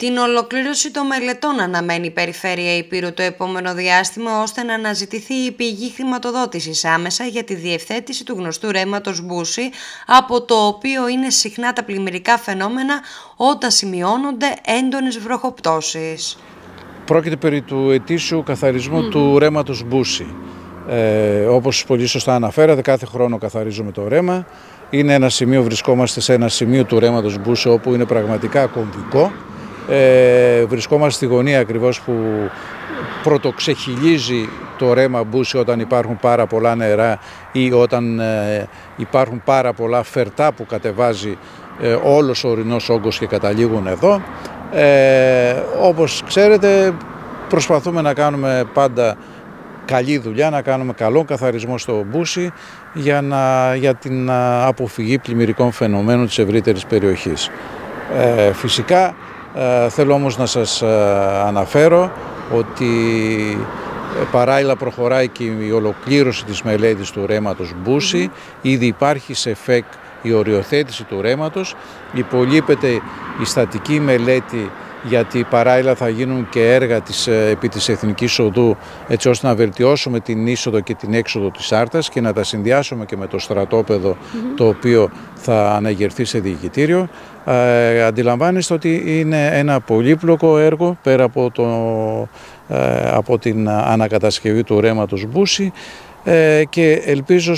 Την ολοκλήρωση των μελετών αναμένει η Περιφέρεια Ηπείρου το επόμενο διάστημα, ώστε να αναζητηθεί η πηγή χρηματοδότησης άμεσα για τη διευθέτηση του γνωστού ρέματος Μπούση, από το οποίο είναι συχνά τα πλημμυρικά φαινόμενα όταν σημειώνονται έντονες βροχοπτώσεις. Πρόκειται περί του ετήσιου καθαρισμού του ρέματος Μπούση. Όπως πολύ σωστά αναφέρατε, κάθε χρόνο καθαρίζουμε το ρέμα. Είναι ένα σημείο, βρισκόμαστε σε ένα σημείο του ρέματος Μπούση όπου είναι πραγματικά κομβικό. Βρισκόμαστε στη γωνία ακριβώς που πρωτοξεχυλίζει το ρέμα Μπούση όταν υπάρχουν πάρα πολλά νερά ή όταν υπάρχουν πάρα πολλά φερτά που κατεβάζει όλος ο ορεινός όγκος και καταλήγουν εδώ. Όπως ξέρετε, προσπαθούμε να κάνουμε πάντα καλή δουλειά, να κάνουμε καλό καθαρισμό στο Μπούση για την αποφυγή πλημμυρικών φαινομένων της ευρύτερης περιοχής. Φυσικά θέλω όμως να σας αναφέρω ότι παράλληλα προχωράει και η ολοκλήρωση της μελέτης του ρέματος Μπούση. Ήδη υπάρχει σε ΦΕΚ η οριοθέτηση του ρέματος, υπολείπεται η στατική μελέτη, γιατί παράλληλα θα γίνουν και έργα επί της Εθνικής Οδού, έτσι ώστε να βελτιώσουμε την είσοδο και την έξοδο της Άρτας και να τα συνδυάσουμε και με το στρατόπεδο το οποίο θα αναγερθεί σε διοικητήριο. Αντιλαμβάνεστε ότι είναι ένα πολύπλοκο έργο πέρα από την ανακατασκευή του ρέματος Μπούση, και ελπίζω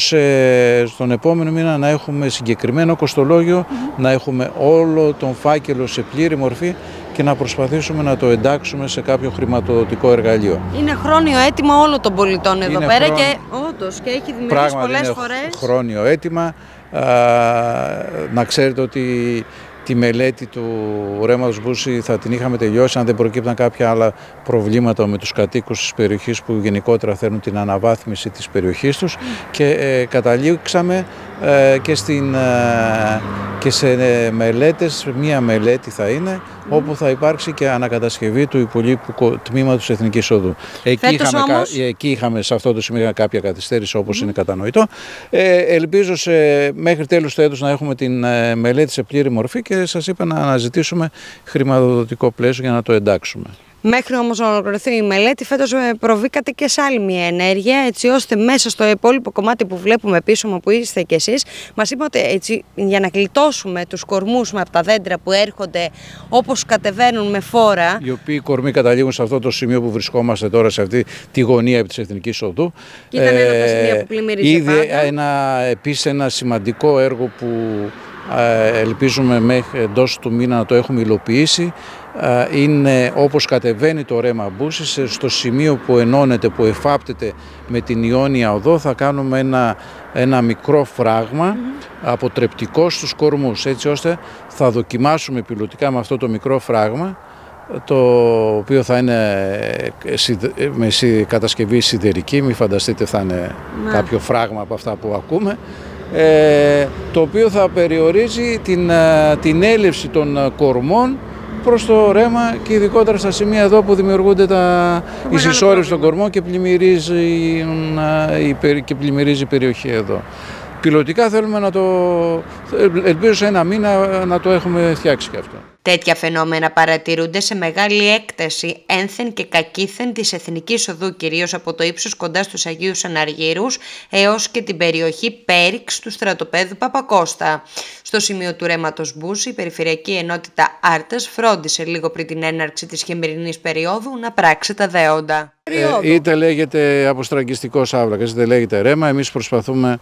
στον επόμενο μήνα να έχουμε συγκεκριμένο κοστολόγιο, να έχουμε όλο τον φάκελο σε πλήρη μορφή και να προσπαθήσουμε να το εντάξουμε σε κάποιο χρηματοδοτικό εργαλείο. Είναι χρόνιο αίτημα όλων των πολιτών εδώ πέρα και όντως και έχει δημιουργήσει πολλές φορές. Χρόνιο αίτημα. Να ξέρετε ότι τη μελέτη του ρέματος Μπούση θα την είχαμε τελειώσει αν δεν προκύπταν κάποια άλλα προβλήματα με τους κατοίκους της περιοχής που γενικότερα θέλουν την αναβάθμιση της περιοχής τους, και καταλήξαμε και σε μελέτες. Μία μελέτη θα είναι όπου θα υπάρξει και ανακατασκευή του υπολείπου τμήματος της Εθνικής Οδού. Εκεί είχαμε σε αυτό το σημείο κάποια καθυστέρηση, όπως είναι κατανοητό. Ελπίζω μέχρι τέλους του έτους να έχουμε την μελέτη σε πλήρη μορφή και σας είπα να αναζητήσουμε χρηματοδοτικό πλαίσιο για να το εντάξουμε. Μέχρι όμως να ολοκληρωθεί η μελέτη, φέτος προβήκατε και σε άλλη μια ενέργεια, έτσι ώστε μέσα στο υπόλοιπο κομμάτι που βλέπουμε πίσω μου που είστε κι εσείς, μας είπατε έτσι, για να γλιτώσουμε τους κορμούς από τα δέντρα που έρχονται όπως κατεβαίνουν με φόρα. Οι οποίοι κορμοί καταλήγουν σε αυτό το σημείο που βρισκόμαστε τώρα, σε αυτή τη γωνία επί της Εθνικής Οδού. Και ήταν ένα από τα σημεία που πλημμύριζε πάντα. Επίσης ένα σημαντικό έργο που ελπίζουμε μέχρι εντός του μήνα να το έχουμε υλοποιήσει. Είναι όπως κατεβαίνει το ρέμα Μπούση, στο σημείο που ενώνεται, που εφάπτεται με την Ιόνια Οδό, θα κάνουμε ένα μικρό φράγμα αποτρεπτικό στους κορμούς, έτσι ώστε θα δοκιμάσουμε πιλωτικά με αυτό το μικρό φράγμα, το οποίο θα είναι με κατασκευή σιδερική, μην φανταστείτε θα είναι κάποιο φράγμα από αυτά που ακούμε, το οποίο θα περιορίζει την έλευση των κορμών προς το ρέμα και ειδικότερα στα σημεία εδώ που δημιουργούνται η συσσόρευση των κορμών και πλημμυρίζει η περιοχή εδώ. Πιλωτικά θέλουμε ελπίζω σε ένα μήνα να το έχουμε φτιάξει και αυτό. Τέτοια φαινόμενα παρατηρούνται σε μεγάλη έκταση ένθεν και κακήθεν της Εθνικής Οδού, κυρίως από το ύψος κοντά στους Αγίους Αναργύρους έως και την περιοχή Πέριξ του στρατοπέδου Παπακώστα. Στο σημείο του ρέματος Μπούση, η Περιφερειακή Ενότητα Άρτας φρόντισε λίγο πριν την έναρξη της χειμερινής περίοδου να πράξει τα δέοντα. Είτε λέγεται αποστραγγιστικός άβλακας, είτε λέγεται ρέμα, εμείς προσπαθούμε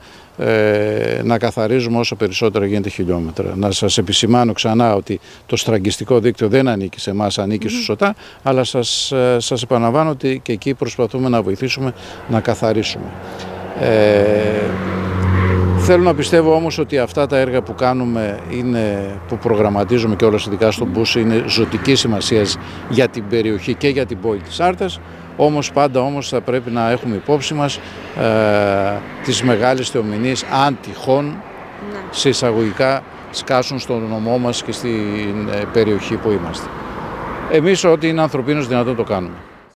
να καθαρίζουμε όσο περισσότερο γίνεται χιλιόμετρα. Να σας επισημάνω ξανά ότι το στραγγιστικό δίκτυο δεν ανήκει σε εμάς, ανήκει στους ΟΤΑ, αλλά σας επαναλαμβάνω ότι και εκεί προσπαθούμε να βοηθήσουμε να καθαρίσουμε. Θέλω να πιστεύω όμως ότι αυτά τα έργα που κάνουμε, που προγραμματίζουμε και όλες ειδικά στον Μπούση, είναι ζωτικής σημασίας για την περιοχή και για την πόλη της Άρτας. Όμως πάντα θα πρέπει να έχουμε υπόψη μας τις μεγάλες θεομηνίες, αν τυχόν σε εισαγωγικά σκάσουν στον νομό μας και στην περιοχή που είμαστε. Εμείς ό,τι είναι ανθρωπίνως δυνατόν το κάνουμε.